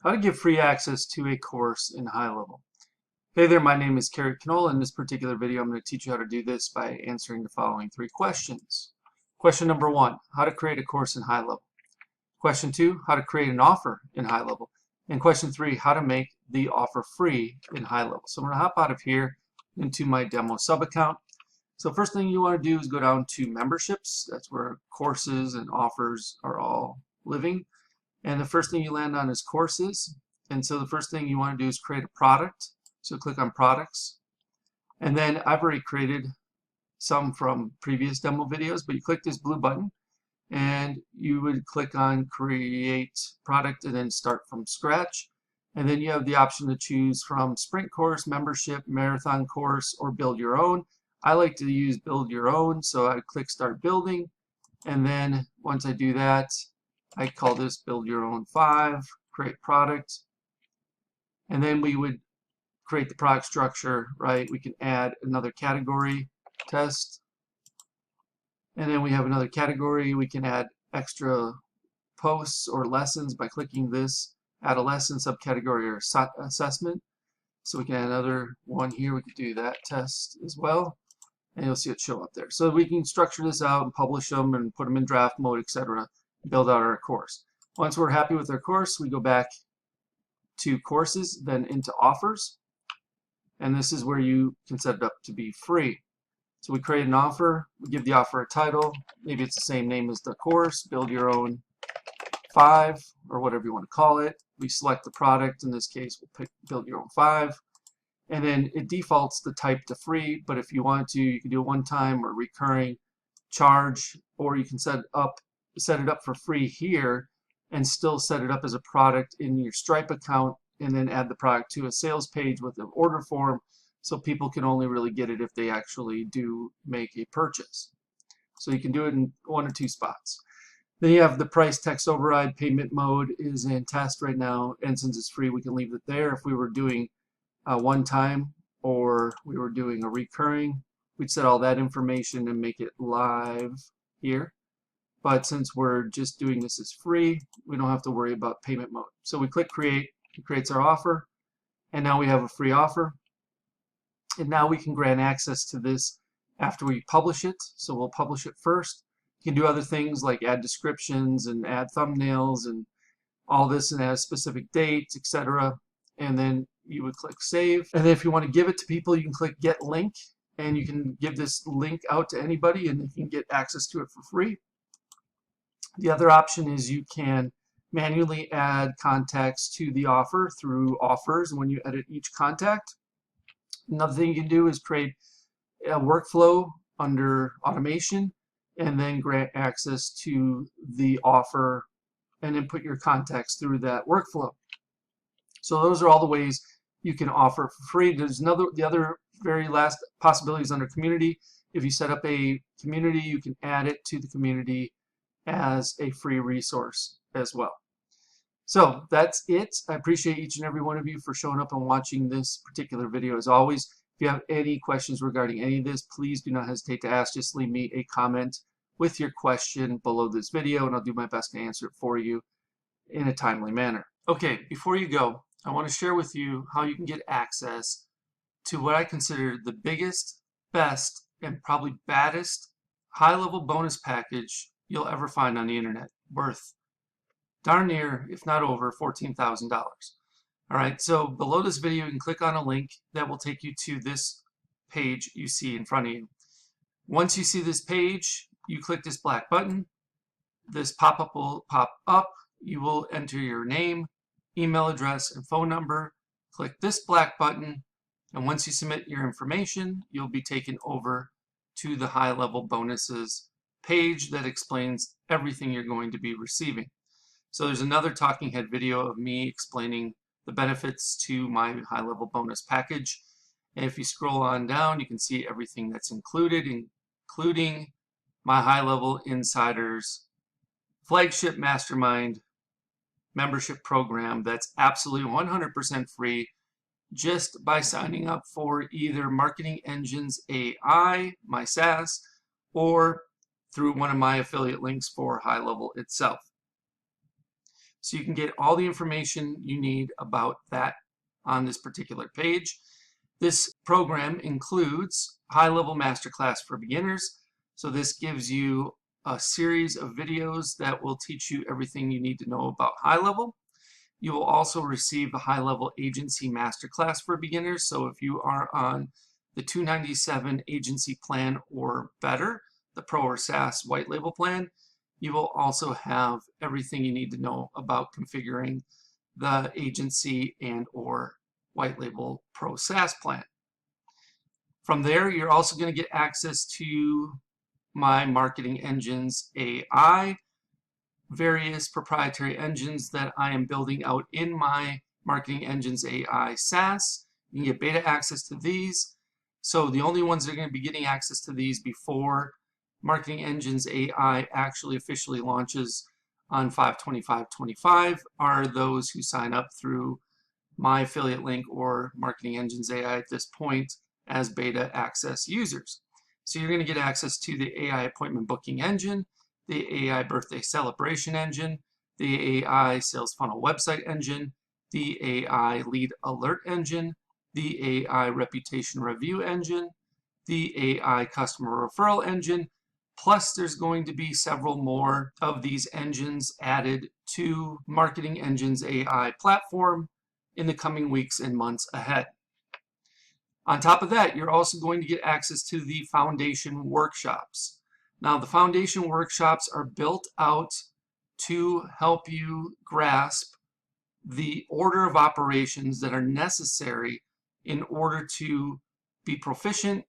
How to give free access to a course in HighLevel. Hey there, my name is Kerry. In this particular video, I'm going to teach you how to do this by answering the following three questions. Question number one, how to create a course in HighLevel. Question two, how to create an offer in HighLevel. And question three, how to make the offer free in HighLevel. So I'm going to hop out of here into my demo sub account. So first thing you want to do is go down to memberships. That's where courses and offers are all living. And the first thing you land on is courses. And so the first thing you want to do is create a product. So click on products. And then I've already created some from previous demo videos, but you click this blue button and you would click on create product and then start from scratch. And then you have the option to choose from sprint course, membership, marathon course, or build your own. I like to use build your own, so I click start building. And then once I do that, I call this build your own 5, create product. And then we would create the product structure, right? We can add another category, test. And then we have another category. We can add extra posts or lessons by clicking this, add a lesson, subcategory, or assessment. So we can add another one here. We could do that test as well. And you'll see it show up there. So we can structure this out and publish them and put them in draft mode, etc. Build out our course. Once we're happy with our course, we go back to courses, then into offers. And this is where you can set it up to be free. So we create an offer, we give the offer a title, maybe it's the same name as the course, build your own 5, or whatever you want to call it. We select the product, in this case we'll pick build your own 5. And then it defaults the type to free, but if you want to, you can do a one-time or recurring charge, or you can set it up for free here and still set it up as a product in your Stripe account and then add the product to a sales page with an order form so people can only really get it if they actually do make a purchase. So you can do it in one or two spots. Then you have the price text override. Payment mode is in test right now, and since it's free we can leave it there. If we were doing a one-time or we were doing a recurring, we'd set all that information and make it live here. But since we're just doing this as free, we don't have to worry about payment mode. So we click create, it creates our offer, and now we have a free offer. And now we can grant access to this after we publish it. So we'll publish it first. You can do other things like add descriptions and add thumbnails and all this, and add specific dates, etc. And then you would click save. And then if you want to give it to people, you can click get link, and you can give this link out to anybody and they can get access to it for free. The other option is you can manually add contacts to the offer through offers when you edit each contact. Another thing you can do is create a workflow under automation and then grant access to the offer and then put your contacts through that workflow. So those are all the ways you can offer for free. There's the other very last possibilities under community. If you set up a community, you can add it to the community as a free resource as well. So that's it. I appreciate each and every one of you for showing up and watching this particular video. As always, if you have any questions regarding any of this, please do not hesitate to ask. Just leave me a comment with your question below this video and I'll do my best to answer it for you in a timely manner. Okay, before you go, I want to share with you how you can get access to what I consider the biggest, best, and probably baddest high-level bonus package you'll ever find on the internet, worth darn near, if not over, $14,000. All right, so below this video, you can click on a link that will take you to this page you see in front of you. Once you see this page, you click this black button. This pop-up will pop up. You will enter your name, email address, and phone number. Click this black button, and once you submit your information, you'll be taken over to the HighLevel bonuses page that explains everything you're going to be receiving. So there's another talking head video of me explaining the benefits to my HighLevel bonus package. And if you scroll on down, you can see everything that's included, including my HighLevel Insiders flagship mastermind membership program that's absolutely 100% free just by signing up for either Marketing Engines A.I, my SaaS, or through one of my affiliate links for HighLevel itself. So you can get all the information you need about that on this particular page. This program includes HighLevel Masterclass for Beginners. So this gives you a series of videos that will teach you everything you need to know about HighLevel. You will also receive the HighLevel Agency Masterclass for Beginners. So if you are on the $297 agency plan or better, the Pro or SaaS white label plan, you will also have everything you need to know about configuring the agency and or white label Pro SaaS plan. From there, you're also going to get access to my Marketing Engines AI, various proprietary engines that I am building out in my Marketing Engines AI SaaS. You can get beta access to these. So the only ones that are going to be getting access to these before Marketing Engines AI actually officially launches on 5/25/25 are those who sign up through my affiliate link or Marketing Engines AI at this point as beta access users. So you're going to get access to the AI appointment booking engine, the AI birthday celebration engine, the AI sales funnel website engine, the AI lead alert engine, the AI reputation review engine, the AI customer referral engine, plus there's going to be several more of these engines added to Marketing Engines AI platform in the coming weeks and months ahead. On top of that, you're also going to get access to the foundation workshops. Now, the foundation workshops are built out to help you grasp the order of operations that are necessary in order to be proficient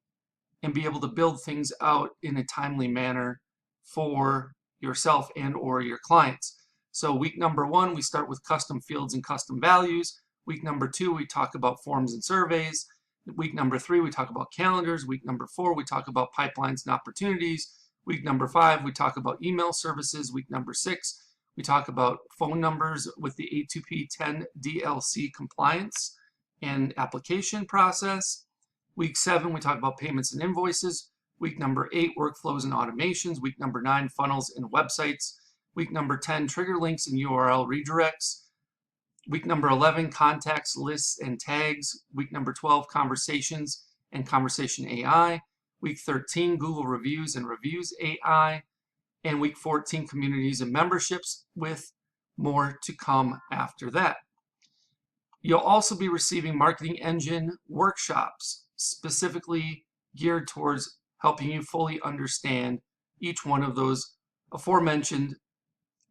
and be able to build things out in a timely manner for yourself and or your clients. So week number 1, we start with custom fields and custom values. Week number 2, we talk about forms and surveys. Week number 3, we talk about calendars. Week number 4, we talk about pipelines and opportunities. Week number 5, we talk about email services. Week number 6, we talk about phone numbers with the A2P 10 DLC compliance and application process. Week 7, we talk about payments and invoices. Week number 8, workflows and automations. Week number 9, funnels and websites. Week number 10, trigger links and URL redirects. Week number 11, contacts, lists, and tags. Week number 12, conversations and conversation AI. Week 13, Google reviews and reviews AI. And week 14, communities and memberships, with more to come after that. You'll also be receiving marketing engine workshops specifically geared towards helping you fully understand each one of those aforementioned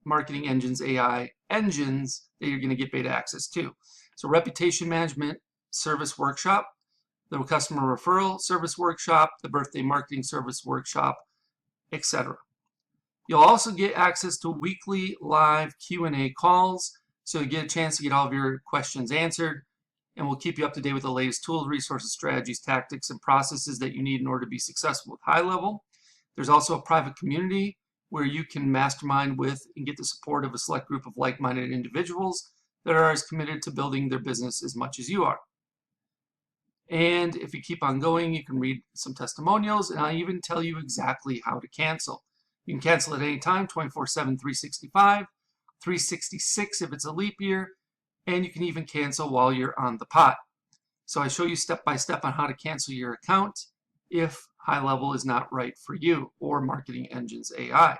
Marketing Engines AI engines that you're going to get beta access to. So reputation management service workshop, the customer referral service workshop, the birthday marketing service workshop, etc. You'll also get access to weekly live Q&A calls, so you get a chance to get all of your questions answered, and we'll keep you up to date with the latest tools, resources, strategies, tactics, and processes that you need in order to be successful with HighLevel. There's also a private community where you can mastermind with and get the support of a select group of like-minded individuals that are as committed to building their business as much as you are. And if you keep on going, you can read some testimonials, and I'll even tell you exactly how to cancel. You can cancel at any time, 24/7, 365, 366 if it's a leap year, and you can even cancel while you're on the pot. So I show you step by step on how to cancel your account if HighLevel is not right for you, or Marketing Engines AI.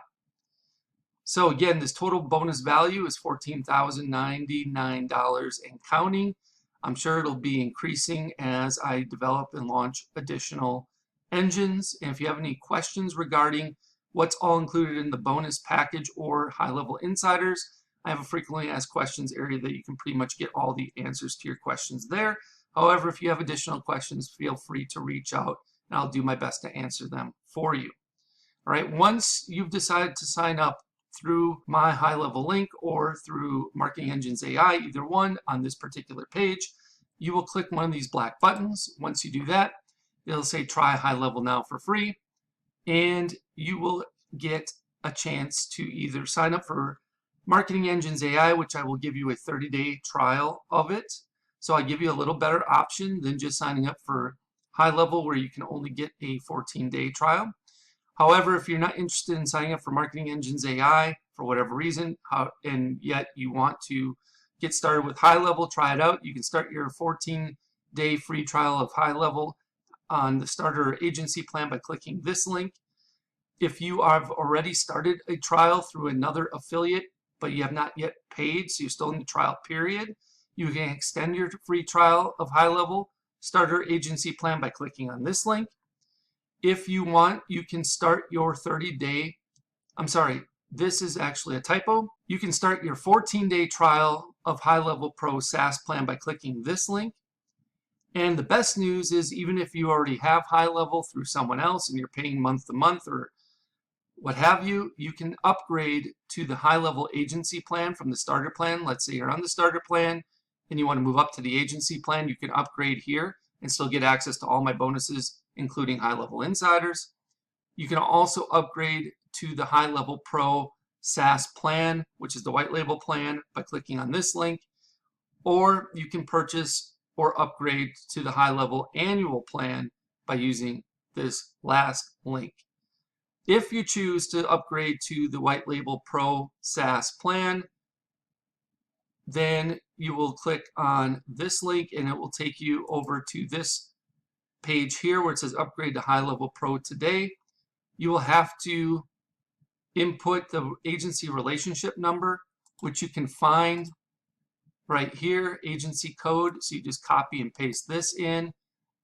So again, this total bonus value is $14,099 and counting. I'm sure it'll be increasing as I develop and launch additional engines. And if you have any questions regarding what's all included in the bonus package or HighLevel Insiders, I have a frequently asked questions area that you can pretty much get all the answers to your questions there. However, if you have additional questions, feel free to reach out and I'll do my best to answer them for you. All right, once you've decided to sign up through my HighLevel link or through Marketing Engines AI, either one on this particular page, you will click one of these black buttons. Once you do that, it'll say try HighLevel now for free, and you will get a chance to either sign up for Marketing Engines AI, which I will give you a 30-day trial of it. So I give you a little better option than just signing up for HighLevel, where you can only get a 14-day trial. However, if you're not interested in signing up for Marketing Engines AI for whatever reason, and yet you want to get started with HighLevel, try it out, you can start your 14-day free trial of HighLevel on the starter agency plan by clicking this link. If you have already started a trial through another affiliate, but you have not yet paid, so you're still in the trial period, you can extend your free trial of HighLevel starter agency plan by clicking on this link. If you want, you can start your 30-day, I'm sorry, this is actually a typo. You can start your 14-day trial of HighLevel Pro SaaS plan by clicking this link. And the best news is, even if you already have HighLevel through someone else and you're paying month to month or what have you, you can upgrade to the HighLevel agency plan from the starter plan. Let's say you're on the starter plan and you want to move up to the agency plan, you can upgrade here and still get access to all my bonuses, including HighLevel Insiders. You can also upgrade to the HighLevel Pro SaaS plan, which is the white label plan, by clicking on this link. Or you can purchase or upgrade to the HighLevel annual plan by using this last link. If you choose to upgrade to the white label Pro SaaS plan, then you will click on this link and it will take you over to this page here where it says upgrade to HighLevel Pro today. You will have to input the agency relationship number, which you can find right here, agency code. So you just copy and paste this in.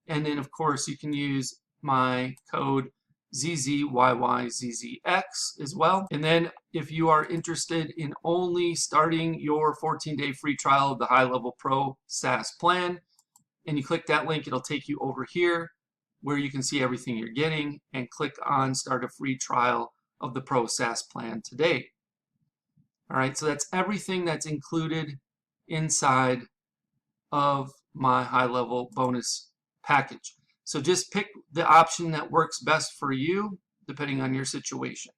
And then of course you can use my code ZZYYZZX as well. And then if you are interested in only starting your 14-day free trial of the HighLevel Pro SaaS plan, and you click that link, it'll take you over here where you can see everything you're getting, and click on start a free trial of the Pro SaaS plan today. All right, so that's everything that's included inside of my HighLevel bonus package. So just pick the option that works best for you, depending on your situation.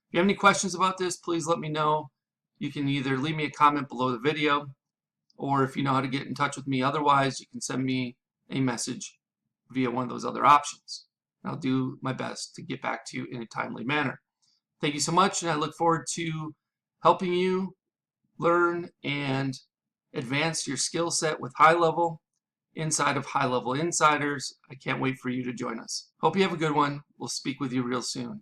If you have any questions about this, please let me know. You can either leave me a comment below the video, or if you know how to get in touch with me otherwise, you can send me a message via one of those other options. I'll do my best to get back to you in a timely manner. Thank you so much, and I look forward to helping you learn and advance your skill set with HighLevel inside of HighLevel Insiders. I can't wait for you to join us. Hope you have a good one. We'll speak with you real soon.